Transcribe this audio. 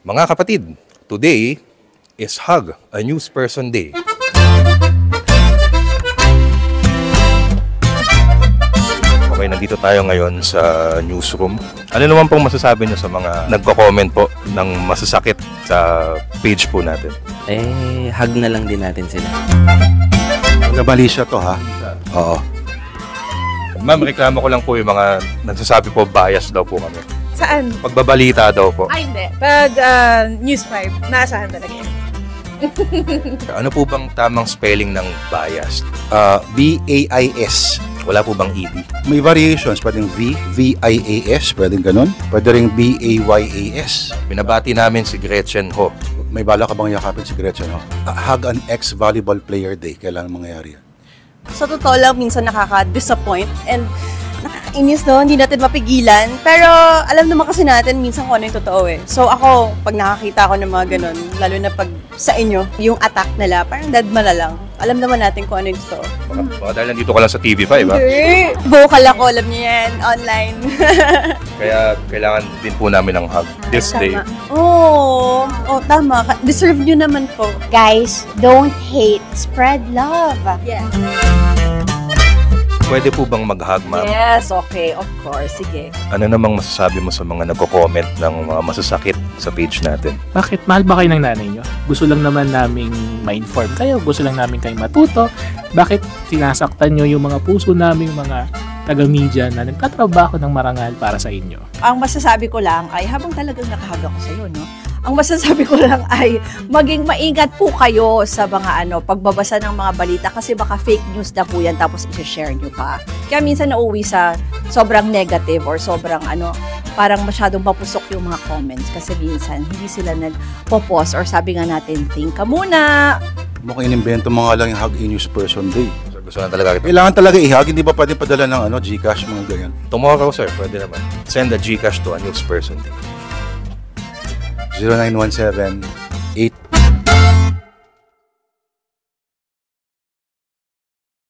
Mga kapatid, today is Hug a News Person Day. Okay, nandito tayo ngayon sa newsroom. Ano naman pong masasabi nyo sa mga nagko-comment po ng masasakit sa page po natin? Hug na lang din natin sila. Mali siya to, ha? Oo. Ma'am, reklamo ko lang po yung mga nagsasabi po bias daw po kami. Saan? Pagbabalita daw po. Ay, hindi. Pag News 5, naasahan talaga yan. Ano po bang tamang spelling ng bias? B-A-I-S. Wala po bang ED? May variations. Pwedeng V, V-I-A-S. Pwedeng ganun. Pwede rin B-A-Y-A-S. Binabati namin si Gretchen Ho. May bala ka bang yakapin si Gretchen, ho? Hug an ex-volleyball player day. Kailan mangyayari yan? Sa totoo lang, minsan nakaka-disappoint and nakakainis, no? Hindi natin mapigilan. Pero alam naman kasi natin minsan kung ano yung totoo eh. So ako, pag nakakita ko ng mga ganun, lalo na pag sa inyo, yung attack nila, parang dadma na lang. Alam naman natin kung ano yung totoo. Baka dahil nandito ka lang sa TV5, ha? Hindi! Vocal ako, alam niyo yan, online. Kaya kailangan din po namin ng hug this day. Oo, tama. Deserve nyo naman po. Guys, don't hate. Spread love. Yes. Pwede po bang mag-hug, ma'am? Yes, okay. Of course. Sige. Ano namang masasabi mo sa mga nagko-comment ng mga masasakit sa page natin? Bakit? Mahal ba kayo ng nanay nyo? Gusto lang naman naming ma-inform kayo. Gusto lang namin kayo matuto. Bakit sinasaktan nyo yung mga puso namin, mga taga-media na nagtatrabaho ng marangal para sa inyo? Ang masasabi ko lang ay habang talagang nakahag ako sa'yo, no? Ang masasabi ko lang ay maging maingat po kayo sa mga pagbabasa ng mga balita kasi baka fake news na po yan tapos i-share nyo pa. Kaya minsan nauwi sa sobrang negative or sobrang parang masyadong mapusok yung mga comments kasi minsan hindi sila nagpo-pause or sabi nga natin, think ka muna. Mukhang inimbento mo nga lang yung Hug a News Person Day. Sir, gusto na talaga kita. Kailangan talaga i-hug. Hindi ba pwede padala ng Gcash, mga ganyan? Tomorrow, sir, pwede naman. Send a Gcash to a news person day. 0917-8